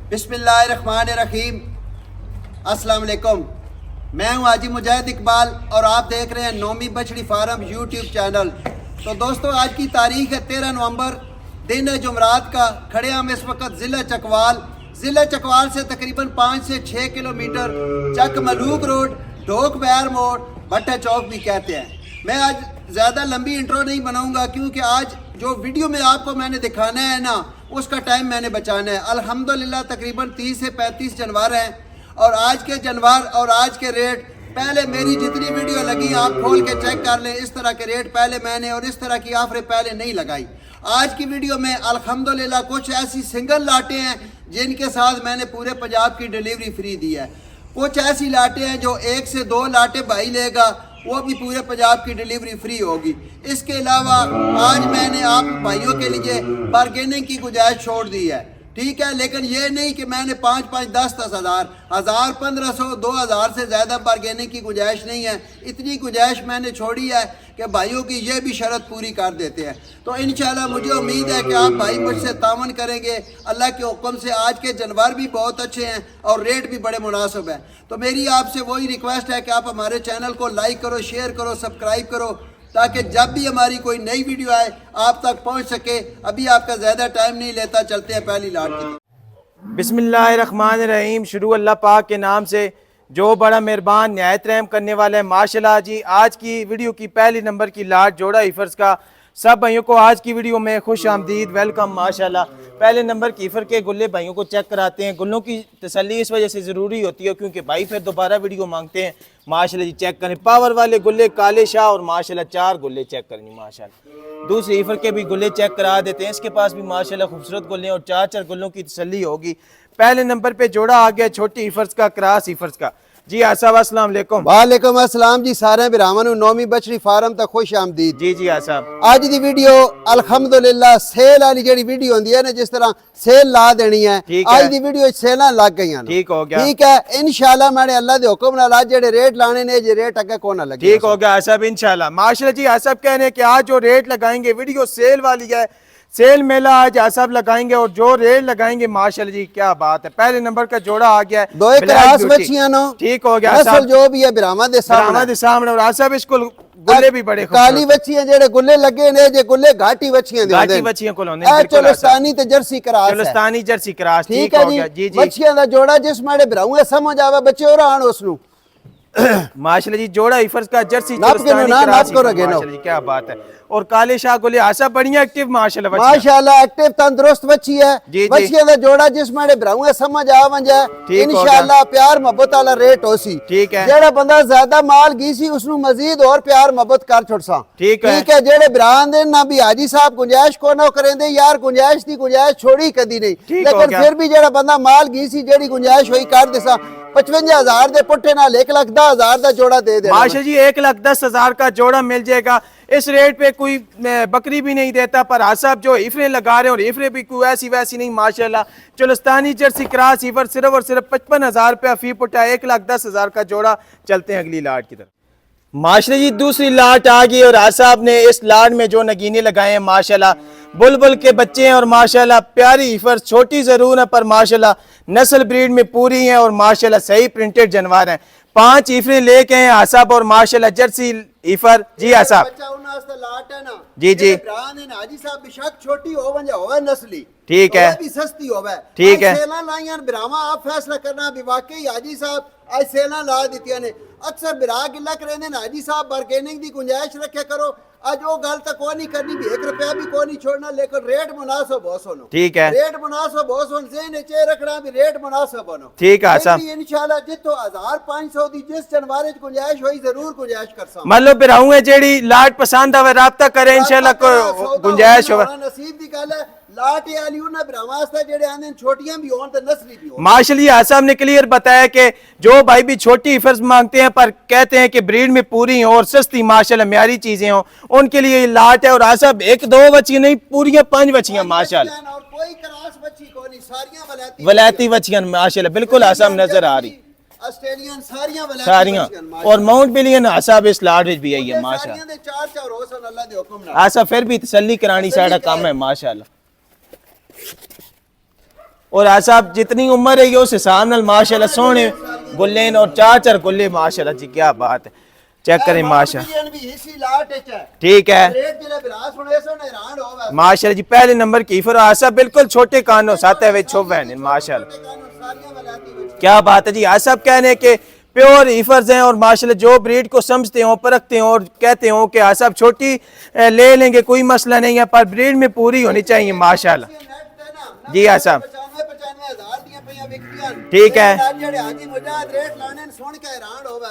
बिस्मिल्लाहिर्रहमानिर्रहीम। अस्सलाम वालेकुम। मैं हूं हाजी मुजाहिद इकबाल और आप देख रहे हैं नोमी बछड़ी फार्म यूट्यूब चैनल। तो दोस्तों, आज की तारीख है 13 नवंबर, दिन है जुमरात का। खड़े हम इस वक्त ज़िला चकवाल से तकरीबन 5 से 6 किलोमीटर चक मलूक रोड, ढोक बैर मोड़, भट्टा चौक भी कहते हैं। मैं आज ज़्यादा लंबी इंट्रो नहीं बनाऊंगा क्योंकि आज जो वीडियो में आपको मैंने दिखाना है ना, उसका टाइम मैंने बचाना है। अल्हम्दुलिल्लाह तकरीबन 30 से 35 जानवर हैं और आज के जानवर और आज के रेट, पहले मेरी जितनी वीडियो लगी आप खोल के चेक कर लें। इस तरह के रेट पहले मैंने और इस तरह की ऑफरें पहले नहीं लगाई। आज की वीडियो में अल्हम्दुलिल्लाह कुछ ऐसी सिंगल लाटें हैं जिनके साथ मैंने पूरे पंजाब की डिलीवरी फ्री दी है। कुछ ऐसी लाटें हैं जो 1 से 2 लाटें भाई लेगा, वो भी पूरे पंजाब की डिलीवरी फ्री होगी। इसके अलावा आज मैंने आप भाइयों के लिए बारगेनिंग की गुंजाइश छोड़ दी है, ठीक है। लेकिन ये नहीं कि मैंने 5-5, 10-10 हज़ार, 1500, 2000 से ज़्यादा बारगेनिंग की गुंजाइश नहीं है। इतनी गुंजाइश मैंने छोड़ी है कि भाइयों की ये भी शर्त पूरी कर देते हैं। तो इंशाल्लाह मुझे उम्मीद है कि आप भाई मुझसे तावन करेंगे। अल्लाह के हुक्म से आज के जानवर भी बहुत अच्छे हैं और रेट भी बड़े मुनासिब हैं। तो मेरी आपसे वही रिक्वेस्ट है कि आप हमारे चैनल को लाइक करो, शेयर करो, सब्सक्राइब करो, ताकि जब भी हमारी कोई नई वीडियो आए आप तक पहुंच सके। अभी आपका ज़्यादा टाइम नहीं लेता, चलते हैं पहली लाट की। बिस्मिल्लाहिर्रहमानिर्रहीम। शुरू अल्लाह पाक के नाम से जो बड़ा मेहरबान निहायत रहम करने वाला है। माशाल्लाह जी, आज की वीडियो की पहली नंबर की लाट जोड़ा ईफर्स का। सब भाइयों को आज की वीडियो में खुश आमदीद, वेलकम। माशाल्लाह पहले नंबर की ईफर के गुल्ले भाइयों को चेक कराते हैं। गुल्लों की तसल्ली इस वजह से ज़रूरी होती है क्योंकि भाई फिर दोबारा वीडियो मांगते हैं। माशाल्लाह जी, चेक करें पावर वाले गुल्ले, काले शाह, और माशाल्लाह 4 गुल्ले चेक करें। माशाल्लाह दूसरी ईफर के भी गुल्ले चेक करा देते हैं। इसके पास भी माशाल्लाह खूबसूरत गुल्ले और 4-4 गुल्लों की तसल्ली होगी। पहले नंबर पे जोड़ा आ गया छोटी ईफर्स का, क्रॉस ईफर्स का। जी आसाब, अस्सलाम वालेकुम। वालेकुम अस्सलाम जी। सारे भरावां नूं नौवीं बछड़ी फार्म तक खुश आमदीद। जी जी आसाब, आज दी वीडियो अल्हम्दुलिल्लाह सेल वाली जेडी वीडियो होंदी है ना, जिस तरह सेल ला देनी है, आज दी वीडियो सेलां लग गई हैं। ठीक हो गया, ठीक है इंशाल्लाह। मैंने अल्लाह दे हुक्म नाल आज जेडे रेट लाने ने, जे रेट अगे कोना लगे। ठीक हो गया आसाब इंशाल्लाह। माशाल्लाह जी, आसाब कह रहे हैं कि आज जो रेट लगाएंगे वीडियो सेल वाली है। सेल मेला आज आसाब लगाएंगे और जो रेट लगाएंगे माशाल्लाह जी क्या बात है। पहले नंबर का जोड़ा आ गया है, 2 क्रॉस बच्चियां नो। ठीक हो गया नस्ल जो भी है ब्राह्मण दे सामने। और आसाब इसको गुल्ले भी बड़े काली बच्चियां जेडे गुल्ले लगे ने, जे गुल्ले घाटी बच्चियां दे घाटी बच्चियां को लोने चोलस्तानी ते जर्सी क्रॉस है। चोलस्तानी जर्सी क्रॉस, ठीक है जी। बच्चियां दा जोड़ा जिस माड़े भराऊए समझ आवे बच्चे और आण उसनु। माशाल्लाह जी, जोड़ा ईफर्स का जर्सी नाप के ना नाप करो गे नो। क्या बात है। और काले शाह गुले आशा बढ़िया एक्टिव माशाल्लाह माशाल्लाह एक्टिव तंदुरुस्त बच्ची है। बच्चियां दा जोड़ा जिस माड़े भराऊए समझ आवन जाए इंशाल्लाह प्यार मोहब्बत वाला रेट होसी। ठीक है। जेड़ा बंदा ज्यादा माल गीसी उसनु मजीद और प्यार मोहब्बत कर छोड़सा। ठीक है। ठीक है। जेड़े भरान दे ना भी हाजी साहब गुंजाइश को ना करेंदे यार, गुंजाइश दी गुंजाइश छोड़ी कदी नहीं, लेकिन फिर भी जेड़ा बंदा माल गीसी जेड़ी गुंजाइश होई कर देसा। 55,000 दे पुट्टे नाल 1,10,000 का जोड़ा दे दे। माशा जी 1,10,000 का जोड़ा मिल जाएगा। इस रेट पे कोई बकरी भी नहीं देता, पर आसाब जो इफरे लगा रहे हैं और इफरे भी कोई ऐसी वैसी नहीं माशाल्लाह। चोलस्तानी जर्सी क्रॉस ईफर सिर्फ और सिर्फ 55,000 रुपया फी पुट्टा, 1,10,000 का जोड़ा। चलते हैं अगली लाट की तरफ। माशाल्लाह जी, दूसरी लाट आ गई और आसाब ने इस लाट में जो नगीने लगाए हैं माशाल्लाह बुलबुल के बच्चे हैं और माशाल्लाह प्यारी ईफर, छोटी जरूर है पर माशाल्लाह नस्ल ब्रीड में पूरी है और माशाल्लाह सही प्रिंटेड जानवर हैं। 5 ईफरे लेके हैं आसाब और माशाल्लाह जर्सी ईफर। जी आसाब जी जी हाजी साहब बेशक छोटी होवे नस्ली, ठीक है, भी सस्ती होवे, ठीक है। सेला लाइयां बिरावा आप फैसला करना भी वाकई हाजी साहब आज सेला ला दितियां ने। अक्सर बिरा गिला करेंदे ने हाजी साहब बारगेनिंग दी गुंजाइश रखे करो। आज वो गल तक को नहीं करनी भी 1 रुपया भी को नहीं छोड़ना, लेकिन रेट मुनासिब हो सुनो। ठीक है, रेट मुनासिब हो सुन ज़हन चे रखना भी रेट मुनासिब बनो। ठीक है साहब, इंशाल्लाह जितो 1500 दी जिस जानवर च गुंजाइश होई जरूर गुंजाइश करसा। मान लो बिराऊं जेड़ी लाट पसंद आवे राब्ता करे इंशाल्लाह को गुंजाइश होवे। नसीब दी गल है लाट वाली उन्हें ब्रावास्ता जेड़े आंदे छोटियां भी होन ते नस्ली भी हो। माशाल्लाह आसाम ने क्लियर बताया कि जो भाई भी छोटी ईफर्स मांगते हैं पर कहते हैं कि ब्रीड में पूरी हो और सस्ती माशाल्लाह म्यारी चीजें हो, उनके लिए ये लाट है। और आसाम 1-2 बच्चियां नहीं, पूरी 5 बच्चियां माशाल्लाह, कोई क्रॉस बच्ची को नहीं, सारियां वलायती बच्चियां माशाल्लाह बिल्कुल आसाम नजर आ रही। ऑस्ट्रेलियन सारियां और माउंट बिलियन आसाब इस लाट भी आई है माशाल्लाह। दे 4 हो सन अल्लाह दे हुक्म नाल। आसा फिर भी तसल्ली करानी साडा काम है माशाल्लाह। और आज साहब जितनी उम्र है उस हिसाब नाल माशाल्लाह सोने गुल्ले और चार गुल्ले माशाल्लाह जी क्या बात है चेक करें माशाल्लाह ठीक है माशाल्लाह जी पहले नंबर की फिर आज साहब बिल्कुल छोटे कानों साथ है माशाल्लाह क्या बात है जी आज साहब कहने के प्योर ईफर्स हैं और माशाल्लाह जो ब्रीड को समझते हो परखते हो और कहते हो कि आज साहब छोटी ले लेंगे कोई मसला नहीं है पर ब्रीड में पूरी होनी चाहिए माशाल्लाह जी आज साहब ठीक है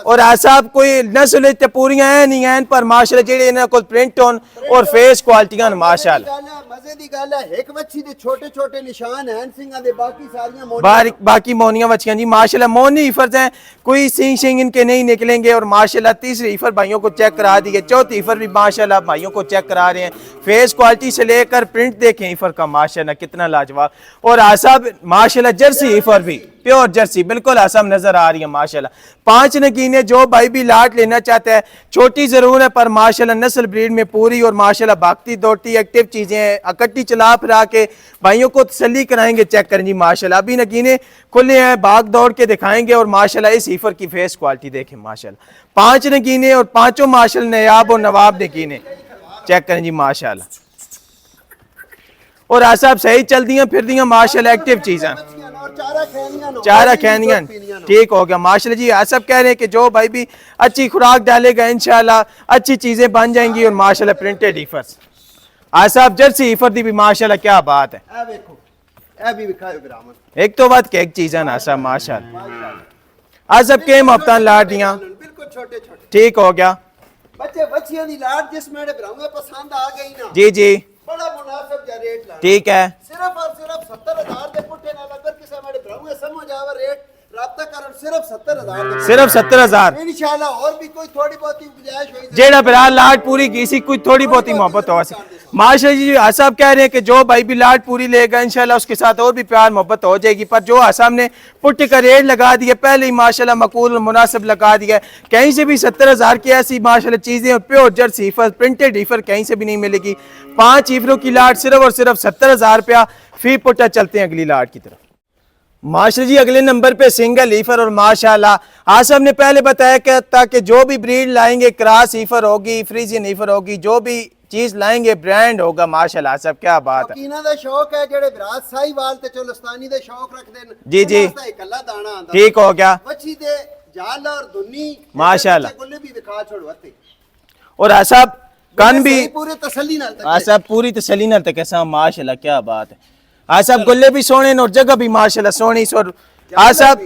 और आज साहब कोई नस्ल ते पूरियां हैं नहीं हैं पर माशाल्लाह जेडे इन्हां कोल प्रिंट होन और फेस क्वालिटियां माशाल्लाह मजे दी गल है एक बच्ची दे छोटे छोटे निशान हैं सिंगां दे बाकी सारियां मोनियां बाकी मोनियां बच्चियां जी माशाल्लाह मोनी ईफर्स हैं कोई सींग शिंग इनके नहीं निकलेंगे और माशाल्लाह तीसरी ईफर भाइयों को चेक करा दी है चौथी ईफर भी माशाल्लाह भाइयों को चेक करा रहे हैं फेस क्वालिटी से लेकर प्रिंट देखें ईफर का माशाल्लाह कितना लाजवाब और आज साहब माशाल्लाह जर्सी ईफर भी प्योर जर्सी बिल्कुल आसाम नजर आ रही है माशाल्लाह 5 नगीने जो भाई भी लाट लेना चाहता है छोटी जरूर है पर माशाल्लाह नस्ल ब्रीड में पूरी और माशाल्लाह भागती दौड़ती एक्टिव चीजें हैं इकट्ठी चला फिरा के भाइयों को तसल्ली कराएंगे चेक करें जी माशाल्लाह अभी नगीने खुले हैं भाग दौड़ के दिखाएंगे और माशाल्लाह इस ईफर की फेस क्वालिटी देखें माशाल्लाह 5 नगीने और पांचों माशाल्लाह नयाब और नवाब नगीने चेक करें जी माशाल्लाह और आज साहब सही चल दियां फिर दियां माशाल्लाह एक्टिव चीजें चारा खैनियां ठीक हो गया माशाल्लाह जी आज सब कह रहे हैं कि जो भाई भी अच्छी खुराक डालेगा इंशाल्लाह अच्छी चीजें बन जाएंगी और माशाल्लाह प्रिंटेड ईफर्स आज साहब जर्सी ईफर दी भी माशाल्लाह क्या बात है एक तो बात एक चीज है ना साहब माशाल्लाह आज सब के मफ्तान लाट दियां बिल्कुल छोटे छोटे ठीक हो गया बच्चे बच्चियों दी लाट जिस मेरे भराऊंगे पसंद आ गई ना जी जी बड़ा मुनासिब जा रेट ला ठीक है सिर्फ और सिर्फ 70,000 दे पुट्टे ना अगर किसी मेरे भराऊंगे समझ आवे रेट राब्ता करन सिर्फ 70,000 सिर्फ 70,000 इंशाल्लाह और भी कोई थोड़ी बहुत गुंजाइश होई जेड़ा बिलाल लाट पूरी की सी कुछ थोड़ी बहुत ही मोहब्बत हो सी माशाल्लाह जी आसाब कह रहे हैं कि जो भाई भी लाट पूरी लेगा इंशाल्लाह उसके साथ और भी प्यार मोहब्बत हो जाएगी पर जो आसाम ने पुट्टे का रेट लगा दिया पहले ही माशाल्लाह मकूल मुनासिब लगा दिया कहीं से भी 70,000 की ऐसी माशाल्लाह चीजें और प्योर जर्सी ईफर प्रिंटेड ईफर कहीं से भी नहीं मिलेगी 5 ईफरों की लाट सिर्फ और सिर्फ 70,000 रुपया फी पुट्टा चलते हैं अगली लाट की तरफ माशाल्लाह जी अगले नंबर पे सिंगल ईफर और माशाल्लाह आज हमने पहले बताया क्या था कि जो भी ब्रीड लाएंगे क्रॉस ईफर होगी फ्रीजियन ईफर होगी जो भी चीज लाएंगे ब्रांड होगा माशाल्लाह सब क्या बात है शौकीना दा शौक है जेड़े विराट साहिवाल ते चोलस्तानी दे शौक रखदे न जी जी इकल्ला दाना आंदा ठीक हो गया मच्छी दे जाल और दुन्नी माशाल्लाह गुल्ले भी दिखा छोड़वते और आसाब कान भी पूरे तसल्ली नाल तक आसाब पूरी तसल्ली नाल तक कैसा माशाल्लाह क्या बात है आज साहब गुल्ले भी सोने और जगह भी माशाल्लाह सोनी और आज साहब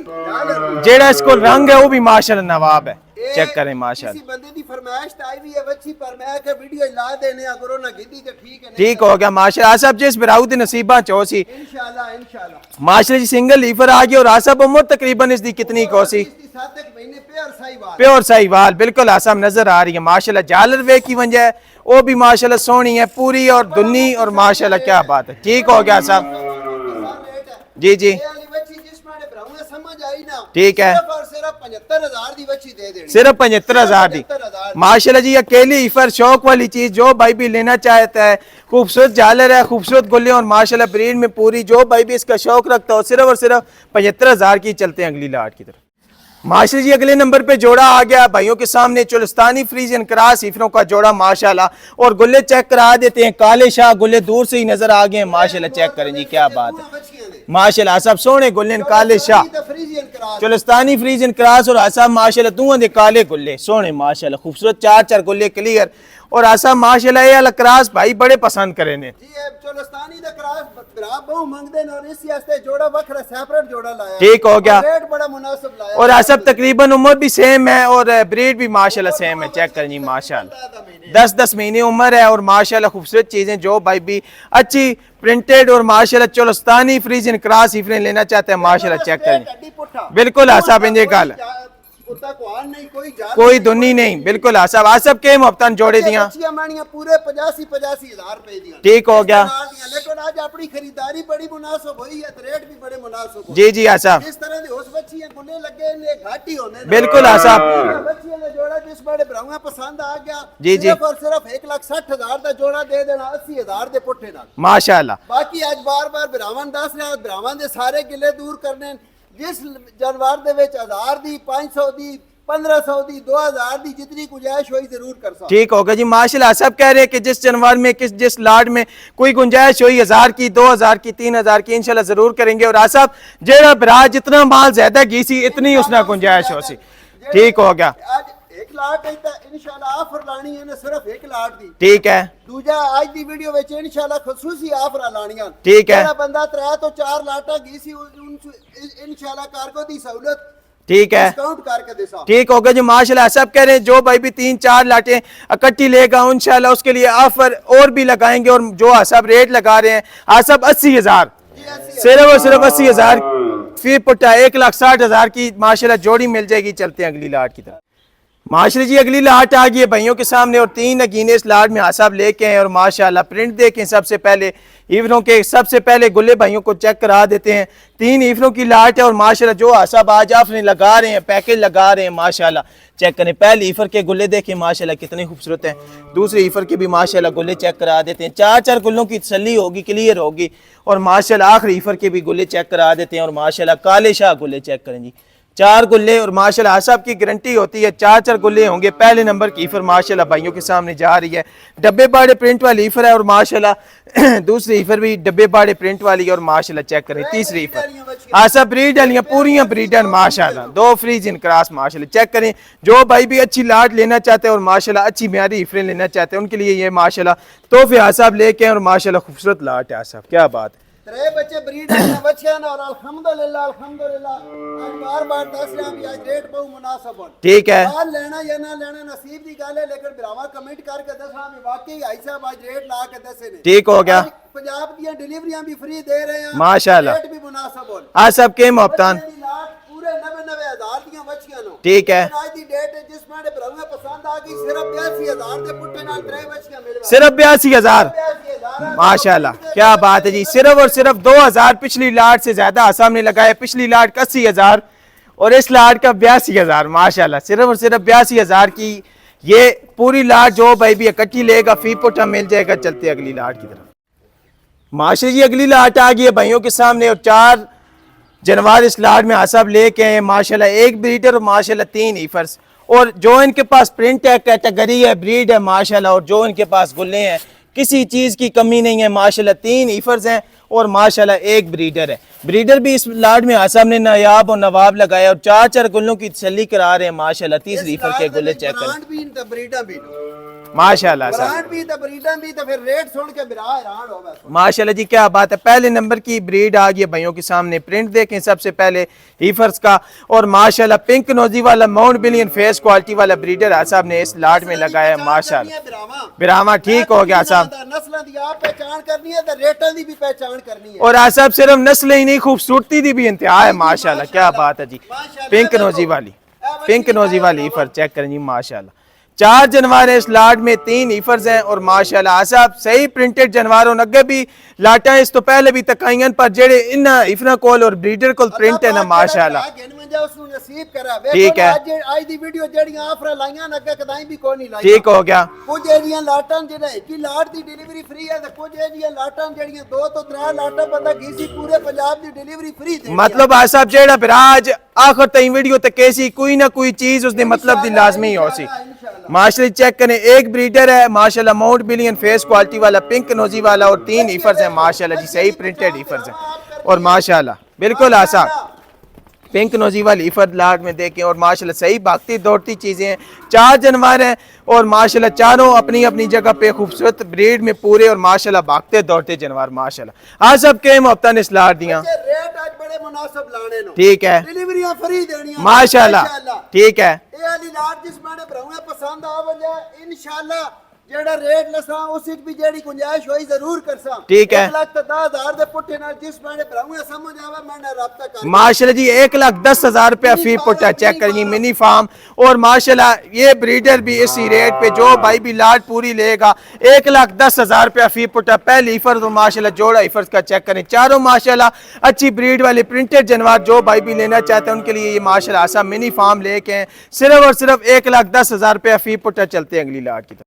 जेड़ा इसको रंग है वो भी माशाल्लाह नवाब है चेक करें माशाल्लाह किसी बंदे दी फरमाइश आई हुई है बच्ची पर मैं के वीडियो ला देने अगर ना गिदी तो ठीक है ठीक हो गया माशाल्लाह आज साहब जिस बिराऊ दी नसीबा चोसी इंशाल्लाह माशाल्लाह जी सिंगल लीफर आ गया और आज साहब उम्र तकरीबन इसकी कितनी कोसी प्योर साहिवाल बिल्कुल आसाम नजर आ रही है माशाल्लाह जालर वे की वजह है वो भी माशाल्लाह सोनी है पूरी और दुन्नी और माशाल्लाह क्या बात है ठीक हो गया साहब जी जी ठीक है सिर्फ 75,000 दी माशाल्लाह जी अकेली ईफर शौक वाली चीज जो भाई भी लेना चाहता है खूबसूरत झालर है खूबसूरत गुल्ले और माशाल्लाह ब्रीड में पूरी जो भाई भी इसका शौक रखता हो सिर्फ और सिर्फ 75,000 की चलते हैं अगली लाट की तरफ माशाल्लाह जी अगले नंबर पे जोड़ा आ गया भाइयों के सामने चोलस्तानी फ्रीजियन क्रॉस ईफरों का जोड़ा माशाल्लाह और गुल्ले चेक करा देते हैं काले शाह गुल्ले दूर से ही नजर आ गए माशाल्लाह चेक करें जी क्या बात है माशाल्लाह सब सोने गुल्ले काले शाह चोलस्तानी फ्रीजियन क्रॉस और आसाम माशाल्लाह दोनों दे काले गुल्ले सोने माशाल्लाह खूबसूरत 4 गुल्ले क्लियर और आसाम माशाल्लाह ये वाला क्रॉस भाई बड़े पसंद करे ने जी चोलस्तानी दा क्रॉस बराबर बहु मंगदे न और इस वास्ते जोड़ा वखरा सेपरेट जोड़ा लाया ठीक हो गया रेट बड़ा मुनासिब लाया और आसाम तकरीबन उम्र भी सेम है और ब्रीड भी माशाल्लाह सेम है चेक करें जी माशाल्लाह 10 महीने उम्र है और माशाल्लाह खूबसूरत चीजें जो भाई भी अच्छी प्रिंटेड और माशाल्लाह चोलस्तानी फ्रीजियन क्रॉस ईफरें लेना चाहते हैं माशाल्लाह चेक करें बिल्कुल आसाब इंजे गाल कोई दुनी नहीं बिल्कुल आसाब आसाब के मुफ्तन जोड़े दिया पूरे 85,000 रुपए दिया ठीक हो गया लेकिन आज अपनी खरीदारी बड़ी मुनासिब हुई है रेट भी बड़े मुनासिब जी जी आसाब इस तरह की उस बच्ची गुल्ले लगे ने घाटी होने बिल्कुल आसाब बच्चियों ने जोड़ा जिस बड़े भरावा पसंद आ गया जी, जी। सिर्फ और सिर्फ 1,60,000 का जोड़ा दे देना 80,000 दे पुट्ठे नाल माशाल्लाह। बाकी आज बार बार भरावन दस रहा भरावान दे सारे गिले दूर करने जिस जानवर दे विच 1000 दी 500 दी 1500 दी 2000 दी जितनी गुंजाइश हुई जरूर कर सकते। ठीक होगा जी माशाल्लाह। सब कह रहे हैं कि जिस जानवर में जिस लाट में कोई गुंजाइश हुई 1000 की 2000 की 3000 की इंशाल्लाह जरूर करेंगे। और आसब जेड़ा भरा जितना माल ज्यादा की सी इतनी उसना गुंजाइश हो सी। ठीक हो गया। आज 1 लाख इंशाल्लाह ऑफर लानी है सिर्फ 1 लाख दी। ठीक है। दूजा आज दी वीडियो विच इंशाल्लाह खसूसी ऑफर लानियां। ठीक है। जेड़ा बंदा 3 तो 4 लाटा की सी इंशाल्लाह कार्गो दी सहूलत ठीक है। डिस्काउंट करके दे सा। ठीक होगा जी माशाल्लाह। सब कह रहे हैं जो भाई भी 3-4 लाटें इकट्ठी लेगा इंशाल्लाह उसके लिए ऑफर और भी लगाएंगे। और जो सब रेट लगा रहे हैं आसब 80,000 सिर्फ और सिर्फ 80,000 फी पुट्टा 1,60,000 की माशाल्लाह जोड़ी मिल जाएगी। चलते हैं अगली लाट की तरफ। माशाल्लाह जी अगली लाट आ गई है भाइयों के सामने और 3 नगीने इस लाट में आसाब लेके हैं। और माशाल्लाह प्रिंट देखें सबसे पहले ईवरों के सबसे पहले गुल्ले भाइयों को चेक करा देते हैं। 3 ईवरों की लाट है और माशाल्लाह जो आसाब आज आपने लगा रहे हैं पैकेज लगा रहे हैं माशाल्लाह चेक करें। पहले ईफर के गुल्ले देखें माशाल्लाह कितने खूबसूरत हैं। दूसरे ईफर के भी माशाल्लाह गुल्ले चेक करा देते हैं। 4-4 गुल्लों की तसल्ली होगी क्लियर होगी। और माशाल्लाह आखिरी ईफर के भी गुल्ले चेक करा देते हैं। और माशाल्लाह काले शाह गुल्ले चेक करें जी 4 गुल्ले। और माशाल्लाह आसाब की गारंटी होती है 4-4 गुल्ले होंगे। पहले नंबर की ईफर माशाल्लाह भाइयों के सामने जा रही है। डब्बे बाड़े प्रिंट वाली ईफर है और माशाल्लाह दूसरी ईफर भी डब्बे बाड़े प्रिंट वाली है। और माशाल्लाह चेक करें तीसरी ईफर आसाब ब्रीड वाली पूरी ब्रीडर माशाल्लाह 2 फ्रीज इन क्रॉस माशाल्लाह चेक करें। जो भाई भी अच्छी लाट लेना चाहते हैं और माशाल्लाह अच्छी म्यारी ईफरें लेना चाहते हैं उनके लिए ये माशाल्लाह तोहफे आसाब लेके हैं। और माशाल्लाह खूबसूरत लाट है आसाब क्या बात है। 3 बच्चे ब्रीड में बच्चे हैं और अल्हम्दुलिल्लाह अल्हम्दुलिल्लाह आज बार-बार दस रहा भी आज रेट बहुत मुनासिब है। ठीक है। माल लेना या ना लेना नसीब की गल है लेकिन भरावा कमेंट करके दसना भी वाकई भाई साहब आज रेट ला के दसे ने। ठीक हो गया। पंजाब दी डिलीवरियां भी फ्री दे रहे हैं माशाल्लाह रेट भी मुनासिब हो। आसाब के मोहब्बतान पूरे 90,000 दी बच्चियां नो। ठीक है। आज दी डेट है जिस माने भरावा पसंद आ गई सिर्फ 82,000 दे पुट्टे नाल 3 बच्चियां मिल सिर्फ 82,000 माशाल्लाह क्या बात है जी। सिर्फ और सिर्फ 2,000 पिछली लाट से ज्यादा आसाम ने लगाया। पिछली लाट का 80,000 और इस लाट का 82,000 माशाल्लाह सिर्फ और सिर्फ 82,000 की ये पूरी लाट जो भाई भी इकट्ठी लेगा फी पुट्टा मिल जाएगा। चलते अगली लाट की तरफ। माशाल्लाह जी अगली लाट आ गई है भाइयों के सामने और 4 जानवर इस लाट में आसाब लेके हैं माशाल्लाह। 1 ब्रीडर और माशाल्लाह 3 ईफर्स। और जो इनके पास प्रिंट है कैटेगरी है ब्रीड है माशाल्लाह। और जो इनके पास गुल्ले हैं किसी चीज की कमी नहीं है माशाल्लाह। 3 ईफर्स हैं और माशाल्लाह 1 ब्रीडर है। ब्रीडर भी इस लाट में आसाम ने नायाब और नवाब लगाया और 4-4 गुल्लों की तसल्ली करा रहे हैं माशाल्लाह। 30 ईफर के गुल्ले चेक करें माशाल्लाह फिर रेट सुन के हैरान हो गए माशाल्लाह जी क्या बात है। पहले नंबर की ब्रीड आ गई है भाइयों के सामने। प्रिंट देखें सबसे पहले ईफर्स का और माशाल्लाह पिंक नोजी वाला माउंट बिलियन फेस क्वालिटी वाला ब्रीडर आसाब ने इस लाट में लगाया है माशाल्लाह। बिरामा ठीक हो गया साहब। नस्लों की आप पहचान करनी है तो रेटां की भी पहचान करनी है। और आसाब सिर्फ नस्ल ही नहीं खूबसूरती की भी इंतहा है माशाल्लाह क्या बात है जी। पिंक नोजी वाली ईफर चेक करें जी माशाल्लाह। 4 जानवर है इस लाट में 3 ईफर्स हैं और माशाल्लाह आसाब सही प्रिंटेड जानवरों अगे भी लाटा इस तो पहले भी तकाइन पर जेड़े इन ईफरा कोल और ब्रीडर कोल प्रिंट है ना माशाल्लाह। ठीक है। आज दी वीडियो जेड़ियां ऑफर लाईयां अगे कदाई भी कोई नहीं लाई। ठीक हो गया। कुछ एरिया लाटां जेड़ा की लाट दी डिलीवरी फ्री है ते कुछ एरिया लाटां जेड़ियां 2 तो 3 लाटां बंदा घीसी पूरे पंजाब दी डिलीवरी फ्री दे। मतलब आसाब जेड़ा बिराज आखिर तक वीडियो तक कैसी कोई ना कोई चीज उसने मतलब दी लाजमी हो सी माशाल्लाह। चेक करें 1 ब्रीडर है माशाल्लाह माउंट बिलियन फेस क्वालिटी वाला पिंक नोजी वाला और 3 ईफर्स है माशाल्लाह जी सही प्रिंटेड ईफर्स है। और माशाल्लाह बिल्कुल आसाब पिंक नोजी वाली ईफर लाट में देखें और माशाल्लाह सही भागती दौड़ती चीजें हैं। 4 जानवर हैं और माशाल्लाह चारों अपनी अपनी जगह पे खूबसूरत ब्रीड में पूरे और माशाल्लाह भागते दौड़ते जानवर माशाल्लाह। आज सब के मोहब्बतान इस लाट दियां रेट आज बड़े मुनासिब लाने नो। ठीक है। डिलीवरियां फ्री देनियां माशाल्लाह ठीक है। ये वाली लाट जिस माने भरावा पसंद आ वजा इंशाल्लाह जेड़ा रेट लसा उस विच भी जेड़ी गुंजाइश होई जरूर करसा। ठीक है। 1,10,000 दे पुट्ठे नाल जिस मैंने भराऊंगा समझ आवे मैंने राब्ता कर। माशाल्लाह जी 1,10,000 रुपया फी पुट्टा चेक करिए मिनी फार्म। और माशाल्लाह ये ब्रीडर भी इसी रेट पे जो भाई भी लाट पूरी लेगा 1,10,000 रुपया फी पुट्टा। पहली ईफर तो माशाल्लाह जोड़ा ईफर्स का चेक करें, चारों माशाल्लाह अच्छी ब्रीड वाले प्रिंटेड जानवर जो भाई भी लेना चाहते हैं उनके लिए ये माशाल्लाह आसा मिनी फार्म लेके हैं। सिर्फ और सिर्फ 1,10,000 रुपया फी पुट्टा। चलते हैं अगली लाट की तरफ।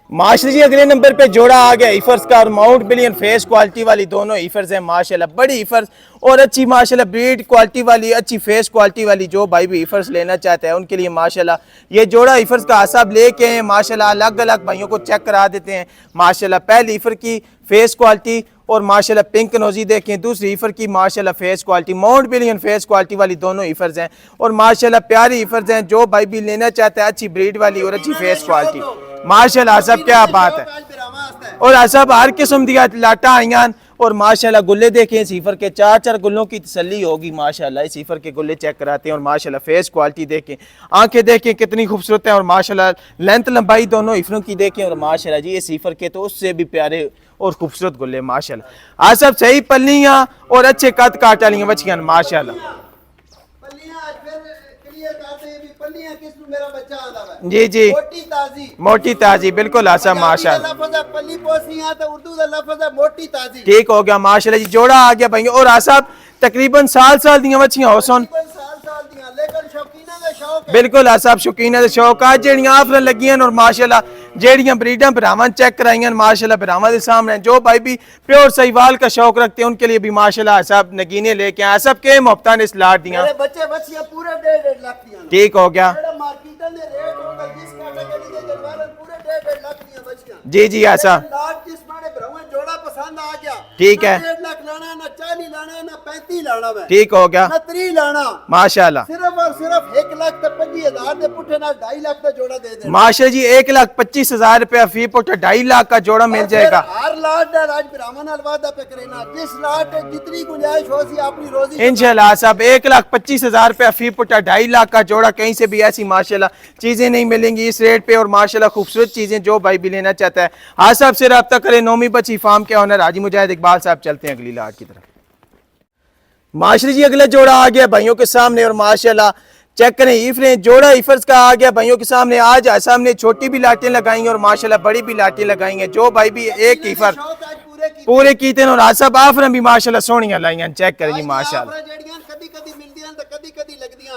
माशाल्लाह जी अगले नंबर पे जोड़ा आ गया ईफर्स का और माउंट बिलियन फेस क्वालिटी वाली दोनों ईफर्स हैं माशाल्लाह। बड़ी ईफर्स और अच्छी माशाल्लाह ब्रीड क्वालिटी वाली अच्छी फेस क्वालिटी वाली जो भाई भी ईफर्स लेना चाहते हैं उनके लिए माशाल्लाह ये जोड़ा ईफर्स का आसाब लेके हैं माशाल्लाह। अलग अलग भाइयों को चेक करा देते हैं माशाल्लाह। पहली ईफर की फेस क्वालिटी और माशाल्लाह पिंक नोजी देखें, दूसरी ईफर की माशाल्लाह face quality mount billion face quality वाली दोनों ईफर्स हैं और माशाल्लाह प्यारी ईफर्स हैं जो भाई भी लेना चाहते हैं अच्छी ब्रीड वाली और अच्छी फेस क्वालिटी माशाल्लाह। सब क्या बात है। और असब हर किस्म दी लाटा आईयान और माशाल्लाह गुल्ले देखें सीफर के, चार चार गुल्लों की तसल्ली होगी माशाल्लाह। इस सीफर के गुल्ले चेक कराते हैं और माशाल्लाह फेस क्वालिटी देखें, आंखें देखें कितनी खूबसूरत है और माशाल्लाह लेंथ लंबाई दोनों ईफरों की देखें और माशाल्लाह जी ये सीफर के तो उससे भी प्यारे और खूबसूरत गुल्ले माशाल्लाह। आज सब सही पल्लियां और अच्छे कद काट वाली बच्चियां माशाल्लाह। जी जी मोटी ताजी बिल्कुल आसा माशाल्लाह। ठीक हो गया माशाल्लाह जी जोड़ा आ गया भाई। और आसा तकरीबन साल दियां बच्चियां हो सुन बिल्कुल आसा शौकीना शौक आज जेड़ियां आफर लगियां और माशाल्लाह जेड़ियां ब्रीडां भरावां चेक कराइयां माशाल्लाह भरावां दे सामने जो भाई भी प्योर सहीवाल का शौक रखते हैं उनके लिए भी माशाल्लाह सब नगीने लेके आए सब के मुफ्ता ने इस लाट दियां बच्चे बच्चियां पूरे 1.5 लाख दियां। ठीक हो गया जी जी ऐसा जोड़ा पसंद आ गया। ठीक है 1.5 लाख लाना ना 40 लाना ना 35 लाना मैं ठीक हो गया 30 लाना माशाल्लाह। सिर्फ और सिर्फ 1,25,000 दे पुट्ठे नाल 2.5 लाख का जोड़ा दे दे माशाल्लाह जी 1,25,000 रुपया फी पुट्ठा 2.5 लाख का जोड़ा मिल जाएगा। हर लाट दा राज ब्राह्मण नाल वादा पे करेना जिस लाट जितनी गुंजाइश हो सी अपनी रोजी इंशाल्लाह सब 1,25,000 रुपया फी पुट्ठा 2.5 लाख का जोड़ा कहीं से भी ऐसी माशाल्लाह चीजें नहीं मिलेंगी इस रेट पे और माशाल्लाह खूबसूरत चीजें जो भाई भी लेना चाहता है आज साहब से रब्ता करें। नौमी बच्ची फार्म के ऑनर हाजी मुजाहिद इकबाल साहब। चलते हैं अगली लाट की तरफ। माशाल्लाह जी अगला जोड़ा आ गया भाइयों के सामने और माशाल्लाह चेक करें ईफरे जोड़ा ईफर्स का आ गया भाइयों के सामने। आज सामने छोटी भी लाटें लगाई और माशाल्लाह बड़ी भी लाटें लगाई हैं जो भाई भी एक ईफर पूरे कीते और आज सब आफर भी माशाल्लाह सोहनियां लाइयां चेक करें जी माशाल्लाह।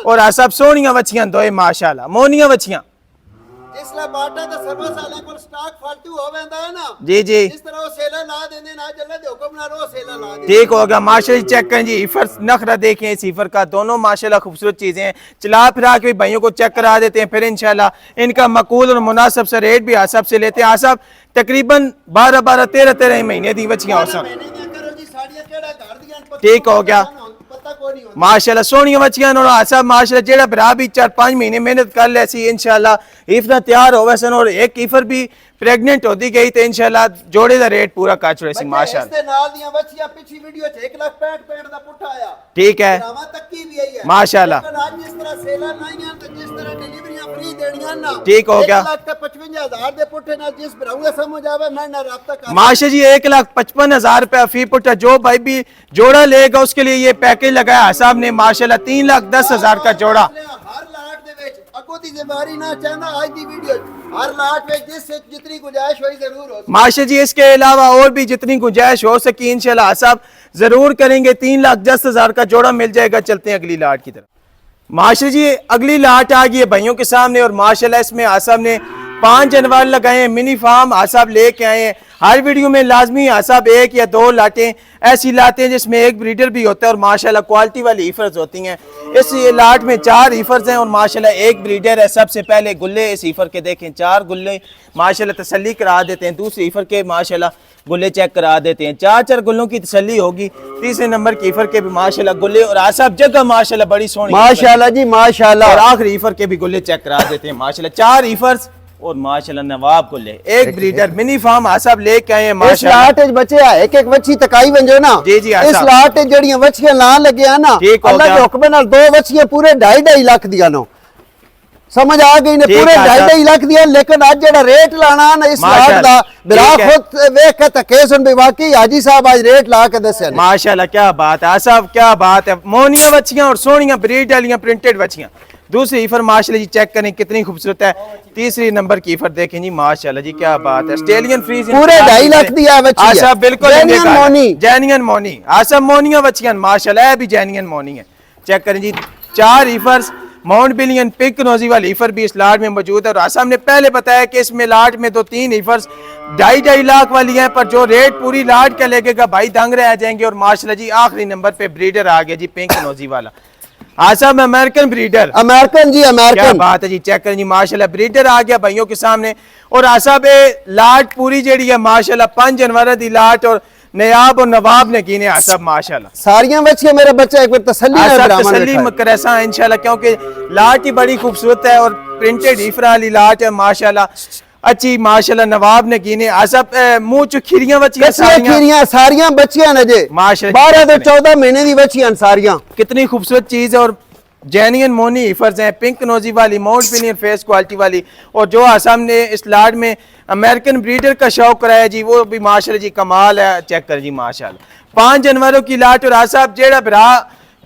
और आज सब सोहनियां बच्चियां दोए माशाल्लाह मोनियां बच्चियां इसला बाटा तो सर्वा साले को स्टॉक फालतू हो वेंदा है ना जी जी इस तरह वो सेला ला देंदे ना अल्लाह दे हुक्म नाल वो सेला ला दे। ठीक हो गया माशाल्लाह चेक करें जी ईफर नखरा देखें इस ईफर का दोनों माशाल्लाह खूबसूरत चीजें हैं। चला फिरा के भाइयों को चेक करा देते हैं फिर इंशाल्लाह इनका मकूल और मुनासिब से रेट भी आसब से लेते हैं। आसब तकरीबन 12 13 महीने दी बच्चियां हो सब। ठीक हो गया माशाल्लाह सोहनियां बच्चियां और आसब माशाल्लाह जेड़ा भरा भी 4-5 महीने मेहनत कर ले सी इंशाल्लाह ईफर तैयार होवे सन और एक ईफर भी प्रेग्नेंट होती गई तो इंशाल्लाह जोड़े दा रेट पूरा कर छोड़े सी माशाल्लाह। इसके नाल दियां बच्चियां पिछली वीडियो च 1,65,000 दा पुट्ठा आया। ठीक है भरावा तक की भी आई है माशाल्लाह। आज जिस तरह सेला लाईयां तो जिस तरह डिलीवरियां फ्री देणियां ना ठीक हो गया 1,55,000 दे पुट्ठे नाल जिस भराऊंगा समझ आवे मैं ना राब्ता कर माशाल्लाह जी 1,55,000 रुपया फी पुट्ठा जो भाई भी जोड़ा लेगा उसके लिए ये पैकेज लगाया साहब ने माशाल्लाह 3,10,000 का जोड़ा। हर लाट दे विच अगो दी जिम्मेदारी ना चाहना आज दी वीडियो हर लाट में जितनी गुंजाइश हुई जरूर हो माशा जी। इसके अलावा और भी जितनी गुंजाइश हो सकी इंशाल्लाह साहब जरूर करेंगे। 3,10,000 का जोड़ा मिल जाएगा। चलते हैं अगली लाट की तरफ। माशा जी अगली लाट आ गई है भाइयों के सामने और माशाल्लाह इसमें आसाब ने 5 जानवर लगाए हैं मिनी फार्म आसाब लेके आए हैं। हर वीडियो में लाजमी आसाब 1 या 2 लाटें ऐसी लाते हैं जिसमें एक ब्रीडर भी होता है और माशाल्लाह क्वालिटी वाली ईफर्स होती हैं। इस लाट में 4 ईफर्स हैं और माशाल्लाह एक ब्रीडर है। सबसे पहले गुल्ले इस ईफर के देखें 4 गुल्ले माशाल्लाह तसल्ली करा देते हैं। दूसरे ईफर के माशाल्लाह गुल्ले चेक करा देते हैं। 4 गुल्लों की तसल्ली होगी। तीसरे नंबर के ईफर के भी माशाल्लाह गुल्ले और आसाब जगह माशाल्लाह बड़ी सोहनी माशाल्लाह जी माशाल्लाह। और आखिरी ईफर के भी गुल्ले चेक करा देते हैं माशाल्लाह। 4 ईफर्स और माशाल्लाह नवाब को ले एक ब्रीडर मिनी फार्म आसाब लेके आए हैं माशाल्लाह। इस लाट बच्चे एक एक बच्ची तकाई बंजो ना जी जी इस लाट जड़ियां बच्चियां लान लगे ना अल्लाह के हुक्म नाल 2 बच्चियां पूरे 2.5 लाख दियां नो समझ आ गई ने ठीक पूरे है, 2.5 लाख दिया लेकिन आज जेड़ा रेट लाना ना इस लाट दा बिरा ठीक है। खुद वेख के तके सुन भी वाकई हाजी साहब आज रेट ला के दसे ने। माशाल्लाह क्या बात है साहब, क्या बात है। मोनिया बच्चियां और सोनिया ब्रीड वालियां प्रिंटेड बच्चियां। दूसरी ईफर माशाल्लाह जी चेक करें कितनी खूबसूरत है। तीसरी नंबर की ईफर देखें जी माशाल्लाह जी क्या बात है। ऑस्ट्रेलियन फ्रीज पूरे 2.5 लाख दिया है बच्ची आसा बिल्कुल जेन्युइन मोनी जेन्युइन मोनी आसा मोनिया बच्चियां माशाल्लाह है भी जेन्युइन मोनी है। चेक करें जी 4 ईफर्स माउंट बिलियन पिंक नोजी वाली ईफर भी इस लाट में मौजूद है। और आसा हमने पहले बताया कि इसमें लाट में 2-3 ईफर्स 2.5 लाख वाली हैं, पर जो रेट पूरी लाट का लगेगा भाई दंग रह जाएंगे। और माशाल्लाह जी आखिरी नंबर पे ब्रीडर आ गया जी पिंक नोजी वाला आसाम अमेरिकन ब्रीडर। अमेरिकन जी क्या अमेरिकन बात है जी। चेक करें जी माशाल्लाह ब्रीडर आ गया भाइयों के सामने। और आसाब लाट पूरी जेड़ी है माशाल्लाह 5 जनवरी दी लाट और नयाब और नवाब ने कीने आसाब माशाल्लाह सारियां बच्चियां मेरे बच्चे एक बार तसल्ली है आसाब ब्राह्मण तसल्ली करसा इंशाल्लाह, क्योंकि लाट ही बड़ी खूबसूरत है और प्रिंटेड ईफरा वाली लाट है माशाल्लाह अच्छी माशाल्लाह नवाब ने कीने आसाब मुंह च खीरियां बच्चियां सारियां बच्चियां ने जे माशाल्लाह 12 से 14 महीने दी बच्चियां सारियां। कितनी खूबसूरत चीज है। और जेन्युइन मोनी ईफर्स हैं पिंक नोजी वाली माउंट बिलियन फेस क्वालिटी वाली। और जो आसाम ने इस लाट में अमेरिकन ब्रीडर का शौक कराया जी वो भी माशाल्लाह जी कमाल है। चेक कर जी माशाल्लाह 5 जनवरी की लाट। और आसाब जेड़ा भरा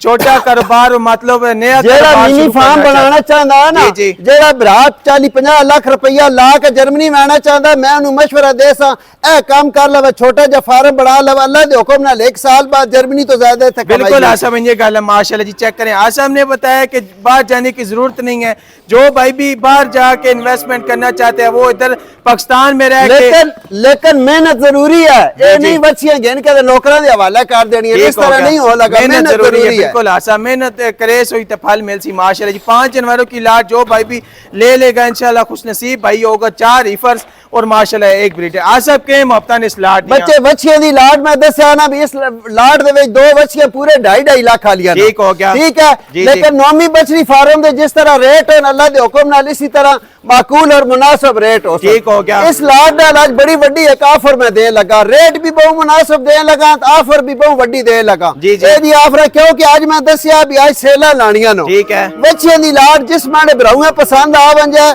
छोटा कारोबार मतलब नया जेड़ा मिनी फार्म बनाना चाहता है ना जेड़ा भरा 40-50 लाख रुपया ला के जर्मनी में आना चाहता है मैं उन्हें मशवरा दे सा ए काम कर लवे छोटा जा फार्म बना लवे अल्लाह दे हुक्म नाल 1 साल बाद जर्मनी तो ज्यादा थे। बिल्कुल आसाम ये गल है माशाल्लाह जी। चेक करें आसाम ने बताया कि बाहर जाने की जरूरत नहीं है। जो भाई भी बाहर जाके इन्वेस्टमेंट करना चाहते हैं वो इधर पाकिस्तान में रह के लेकिन मेहनत जरूरी है। ये नहीं बच्चियां गिन के लोकरा दे हवाला कर देनी है इस तरह नहीं हो लगा। मेहनत जरूरी है बिल्कुल आसा मेहनत करे सोई तो फल मिल सी माशाल्लाह जी। 5 जनवरी की लाट जो भाई भी ले लेगा इंशाल्लाह खुश नसीब भाई होगा। 4 ईफर्स और माशाल्लाह एक ब्रीडर आसब के हफ्ता ने इस लाट बच्चे बच्चियां दी लाट में दस्या ना भी इस लाट दे विच 2 बच्चियां पूरे 2.5 लाख वालियां ठीक हो गया ठीक है। लेकिन नौमी बछड़ी फार्म दे जिस तरह रेट है अल्लाह दे हुक्म नाल इसी तरह माकूल और मुनासिब रेट हो ठीक हो गया। इस लाट नाल आज बड़ी वड्डी एक ऑफर में दे लगा रेट भी बहुत मुनासिब दे लगा ऑफर भी बहुत वड्डी दे लगा। ए दी ऑफर क्योंकि आज मैं दस्या भी आज सेला लानियां नो ठीक है बच्चियां दी लाट जिस माने भराऊं पसंद आ बन जाए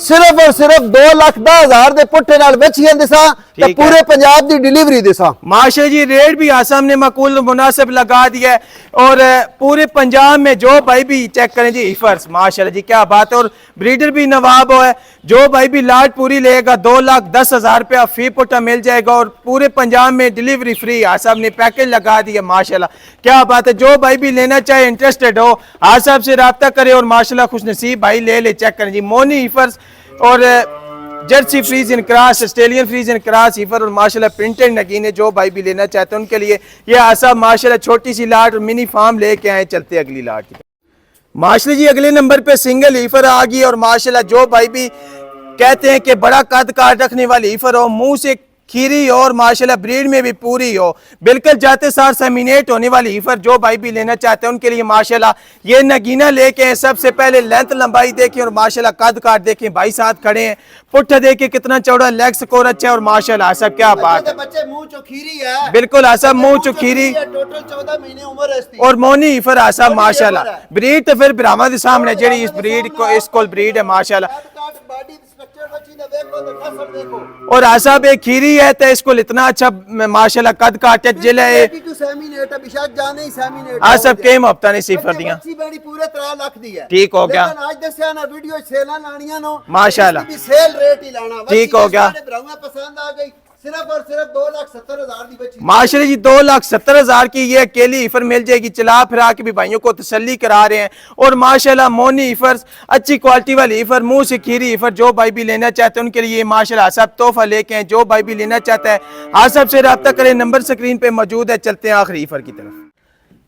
सिर्फ और सिर्फ 2,10,000 दे पुट्ठे नाल बच्चियां दिसा तो पूरे पंजाब दी डिलीवरी दिसा माशा जी। रेट भी आसाम ने माकूल मुनासिब लगा दिया है। और पूरे पंजाब में जो भाई भी चेक करें जी ईफर्स माशाल्लाह जी क्या बात है। और ब्रीडर भी नवाब है जो भाई भी लाट पूरी लेगा 2,10,000 रुपया फी पुट्ठा मिल जाएगा। और पूरे पंजाब में डिलीवरी फ्री आसाम ने पैकेज लगा दिया माशाल्लाह क्या बात है। जो भाई भी लेना चाहे इंटरेस्टेड हो आसाम से रब्ता करे और माशाल्लाह खुश नसीब भाई ले ले। चेक करें जी मोनी ईफर्स और जर्सी फ्रीज इन क्रॉस ऑस्ट्रेलियन फ्रीज इन क्रॉस ईफर और माशाल्लाह प्रिंटेड नगीने जो भाई भी लेना चाहते हैं उनके लिए ये आसाम माशाल्लाह छोटी सी लाट और मिनी फार्म लेके आए। चलते अगली लाट की माशाल्लाह जी। अगले नंबर पे सिंगल ईफर आ गई और माशाल्लाह जो भाई भी कहते हैं कि बड़ा कद काट रखने वाली ईफर हो मुंह से खीरी और माशाल्लाह ब्रीड में भी पूरी हो बिल्कुल जाते सार सेमिनेट होने वाली ईफर जो भाई भी लेना चाहते हैं उनके लिए माशाल्लाह ये नगीना लेके हैं। सबसे पहले लेंथ लंबाई देखें और माशाल्लाह कद काट देखें भाई साथ खड़े हैं पुट्ठा देखें कितना चौड़ा लेग स्कोर अच्छा है। और माशाल्लाह आसब क्या बात है बच्चे मुंह चौखीरी है बिल्कुल आसब मुंह चौखीरी टोटल 14 महीने उम्र है और मोनी ईफर आसब माशाल्लाह ब्रीड तो फिर ब्राह्मण के सामने जेडी इस ब्रीड को इसको ब्रीड है माशाल्लाह। और आसाब एक खीरी है तो इसको इतना अच्छा माशाल्लाह कद काटे जिले आसाब के हफ्ता ने सिफर दिया पूरे 3 लाख दी है ठीक हो गया। आज दस्या ना वीडियो सेला लानियां नो माशाल्लाह सेल रेट ही लाना ठीक हो गया। पसंद आ गई सिर्फ और सिर्फ 2,70,000 की बच्ची माशाल्लाह जी 2,70,000 की ये अकेली ईफर मिल जाएगी। चला फिरा के भी भाइयों को तसल्ली करा रहे हैं। और माशाल्लाह मोनी ईफर्स अच्छी क्वालिटी वाली ईफर मुंह से खीरी ईफर जो भाई भी लेना चाहते हैं उनके लिए माशाल्लाह सब तोहफा लेके हैं। जो भाई भी लेना चाहता है आसब से रब्ता करें नंबर स्क्रीन पे मौजूद है। चलते हैं आखिरी ईफर की तरफ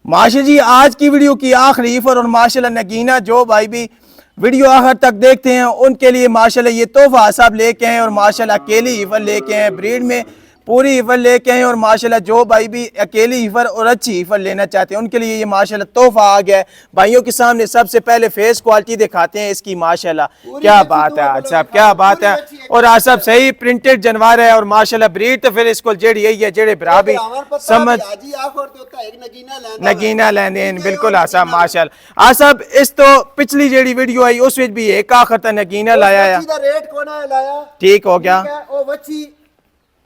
माशाल्लाह जी। आज की वीडियो की आखिरी ईफर और माशाल्लाह नगीना जो भाई भी वीडियो आखिर तक देखते हैं उनके लिए माशाल्लाह ये तोहफा साहब लेके हैं। और माशाल्लाह अकेली ईफर लेके हैं ब्रीड में पूरी ईफर लेके आए और माशाल्लाह जो भाई भी अकेली ईफर और अच्छी ईफर लेना चाहते हैं उनके लिए ये माशाल्लाह तोहफा आ गया है। भाइयों के सामने सबसे पहले फेस क्वालिटी दिखाते हैं इसकी माशाल्लाह। क्या बात है आज साहब, क्या बात है। और आज साहब सही प्रिंटेड जानवर है और माशाल्लाह ब्रीड तो फिर इसको जेड़ी यही है जेड़े बराबी समझ नगीना लेने बिल्कुल आसा माशाल्लाह। आज साहब इस तो पिछली जेड़ी वीडियो आई उस विच भी एक आखिर तक नगीना लाया है, ठीक हो गया।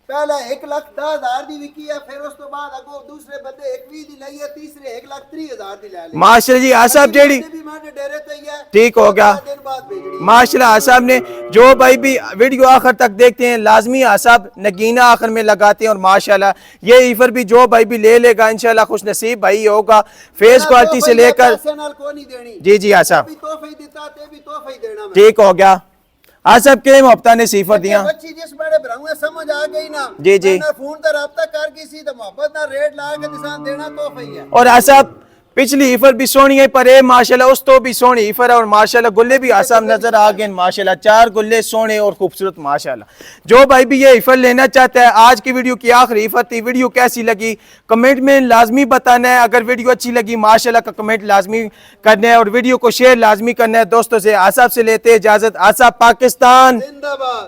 पहला 1,10,000 दी विकी है, फिर उस तो बाद अगो दूसरे बंदे 21 दी लई है, तीसरे 1,30,000 दी ले ली माशाल्लाह जी। आसाब जेड़ी भी माने डेरे ते ही है, ठीक हो गया दिन बाद भेजनी माशाल्लाह। आसाब ने जो भाई भी वीडियो आखिर तक देखते हैं लाजमी आसाब नगीना आखिर में लगाते हैं और माशाल्लाह ये ईफर भी जो भाई भी ले लेगा इंशाल्लाह खुश नसीब भाई होगा। फेस क्वालिटी से लेकर जी जी आसाब ठीक हो गया। आज सब के मोहब्बत ने सीफर दिया समझ आ गई ना जी जी। फोन पर रब्ता कर किसी तो मोहब्बत ना रेट ला के निशान देना तो है। और आसाब पिछली ईफर भी सोनी है पर ये माशाल्लाह उस तो भी सोनी ईफर है और माशाल्लाह गुल्ले भी आसाम नजर आ गए माशाल्लाह। 4 गुल्ले सोने और खूबसूरत माशाल्लाह। जो भाई भी ये ईफर लेना चाहता है आज की वीडियो की आखिरी ईफर थी। वीडियो कैसी लगी कमेंट में लाजमी बताना है। अगर वीडियो अच्छी लगी माशाल्लाह का कमेंट लाजमी करना है और वीडियो को शेयर लाजमी करना है। दोस्तों से आसाब से लेते इजाजत। आसाब पाकिस्तान जिंदाबाद।